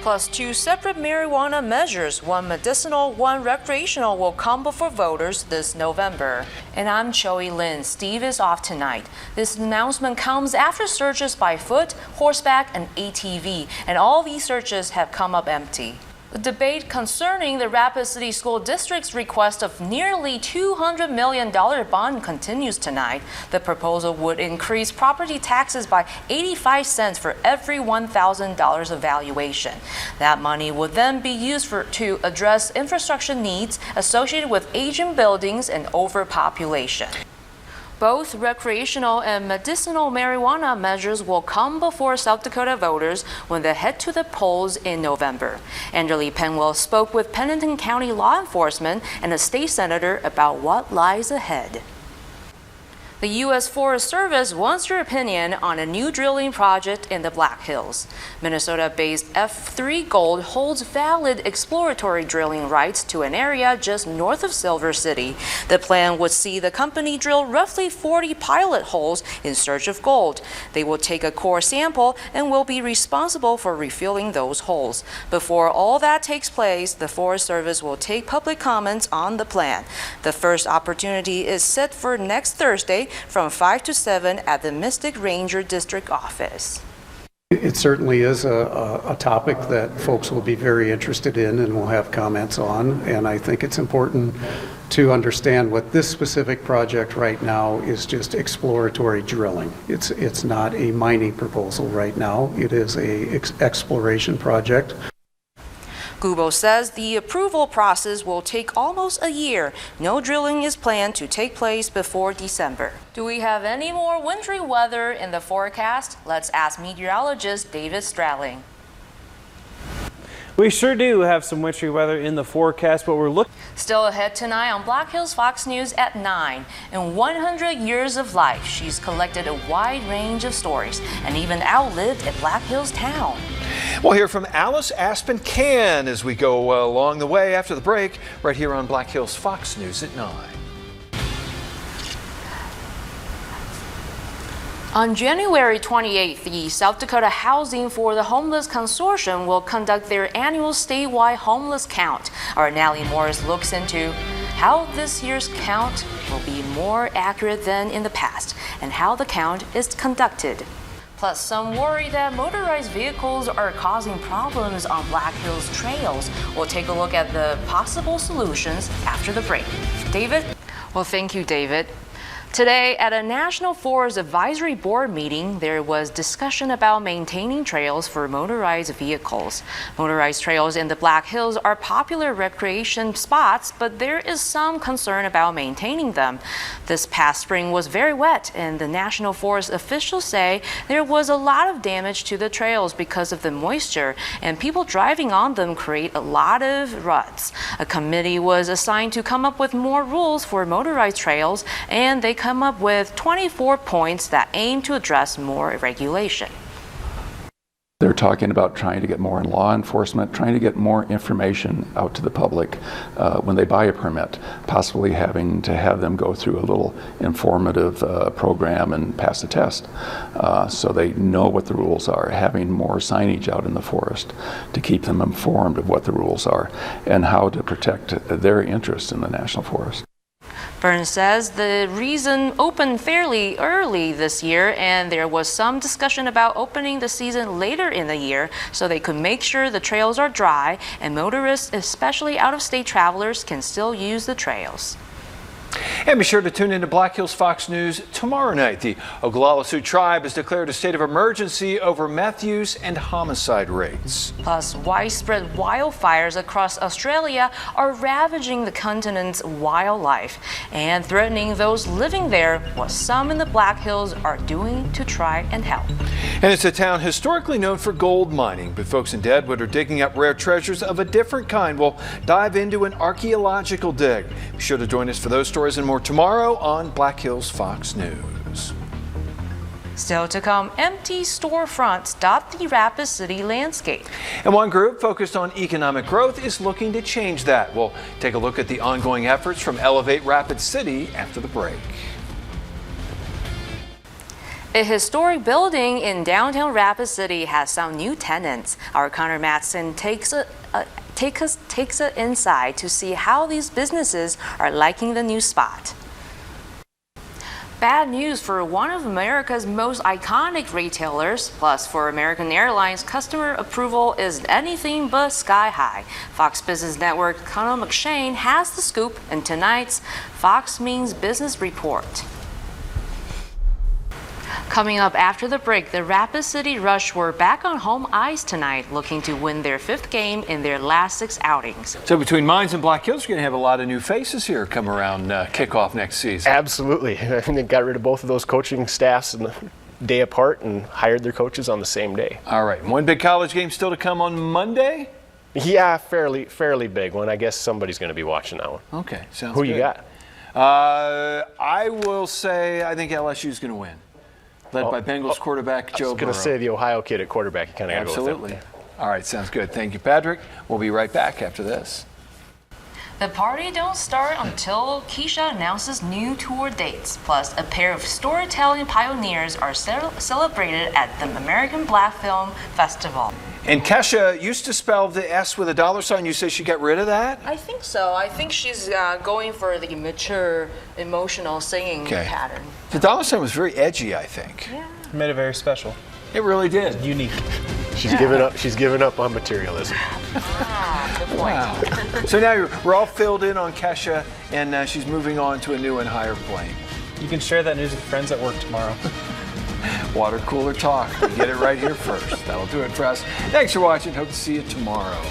Plus, two separate marijuana measures, one medicinal, one recreational, will come before voters this November. And I'm Choi Lin. Steve is off tonight. This announcement comes after searches by foot, horseback, and ATV, and all these searches have come up empty. The debate concerning the Rapid City School District's request of nearly $200 million bond continues tonight. The proposal would increase property taxes by 85 cents for every $1,000 of valuation. That money would then be used to address infrastructure needs associated with aging buildings and overpopulation. Both recreational and medicinal marijuana measures will come before South Dakota voters when they head to the polls in November. Anderly Penwell spoke with Pennington County law enforcement and a state senator about what lies ahead. The U.S. Forest Service wants your opinion on a new drilling project in the Black Hills. Minnesota-based F3 Gold holds valid exploratory drilling rights to an area just north of Silver City. The plan would see the company drill roughly 40 pilot holes in search of gold. They will take a core sample and will be responsible for refilling those holes. Before all that takes place, the Forest Service will take public comments on the plan. The first opportunity is set for next Thursday from 5 to 7 at the Mystic Ranger District Office. It certainly is a topic that folks will be very interested in and will have comments on, and I think it's important to understand what this specific project right now is just exploratory drilling. It's not a mining proposal right now. It is a exploration project. Gubo says the approval process will take almost a year. No drilling is planned to take place before December. Do we have any more wintry weather in the forecast? Let's ask meteorologist David Stradling. We sure do have some wintry weather in the forecast, but we're looking. Still ahead tonight on Black Hills Fox News at 9. In 100 years of life, she's collected a wide range of stories and even outlived a Black Hills town. We'll hear from Alice Aspen Can as we go along the way after the break, right here on Black Hills Fox News at 9. On January 28th, the South Dakota Housing for the Homeless Consortium will conduct their annual statewide homeless count. Our Natalie Morris looks into how this year's count will be more accurate than in the past and how the count is conducted. Plus, some worry that motorized vehicles are causing problems on Black Hills trails. We'll take a look at the possible solutions after the break. David? Well, thank you, David. Today, at a National Forest Advisory Board meeting, there was discussion about maintaining trails for motorized vehicles. Motorized trails in the Black Hills are popular recreation spots, but there is some concern about maintaining them. This past spring was very wet, and the National Forest officials say there was a lot of damage to the trails because of the moisture, and people driving on them create a lot of ruts. A committee was assigned to come up with more rules for motorized trails, and they come up with 24 points that aim to address more regulation. They're talking about trying to get more in law enforcement, trying to get more information out to the public when they buy a permit, possibly having to have them go through a little informative program and pass a test so they know what the rules are, having more signage out in the forest to keep them informed of what the rules are and how to protect their interests in the National Forest. Burns says the reason opened fairly early this year, and there was some discussion about opening the season later in the year so they could make sure the trails are dry and motorists, especially out-of-state travelers, can still use the trails. And be sure to tune into Black Hills Fox News tomorrow night. The Oglala Sioux Tribe has declared a state of emergency over meth use and homicide rates. Plus, widespread wildfires across Australia are ravaging the continent's wildlife and threatening those living there, what some in the Black Hills are doing to try and help. And it's a town historically known for gold mining, but folks in Deadwood are digging up rare treasures of a different kind. We'll dive into an archaeological dig. Be sure to join us for those stories and more tomorrow on Black Hills Fox News. Still to come, empty storefronts dot the Rapid City landscape. And one group focused on economic growth is looking to change that. We'll take a look at the ongoing efforts from Elevate Rapid City after the break. A historic building in downtown Rapid City has some new tenants. Our Connor Matson takes it inside to see how these businesses are liking the new spot. Bad news for one of America's most iconic retailers. Plus, for American Airlines, customer approval is anything but sky high. Fox Business Network Connell McShane has the scoop in tonight's Fox Means Business Report. Coming up after the break, the Rapid City Rush were back on home ice tonight, looking to win their 5th game in their last 6 outings. So between Mines and Black Hills, you're going to have a lot of new faces here come around kickoff next season. Absolutely. I think they got rid of both of those coaching staffs in the day apart and hired their coaches on the same day. All right. One big college game still to come on Monday? Yeah, fairly big one. I guess somebody's going to be watching that one. Okay. Sounds Who good. you got? I will say I think LSU's going to win. Led by Bengals quarterback Joe Burrow. I was going to say the Ohio kid at quarterback. You kind of got to go with Absolutely. All right, sounds good. Thank you, Patrick. We'll be right back after this. The party don't start until Keisha announces new tour dates. Plus, a pair of storytelling pioneers are celebrated at the American Black Film Festival. And Kesha used to spell the S with a $sign. You say she got rid of that? I think so. I think she's going for the mature, emotional singing pattern. The $sign was very edgy, I think. Yeah. Made it very special. It really did. Unique. She's given up. She's given up on materialism. Good point. Wow. So now we're all filled in on Kesha, and she's moving on to a new and higher plane. You can share that news with friends at work tomorrow. Water cooler talk. We get it right here first. That'll do it for us. Thanks for watching. Hope to see you tomorrow.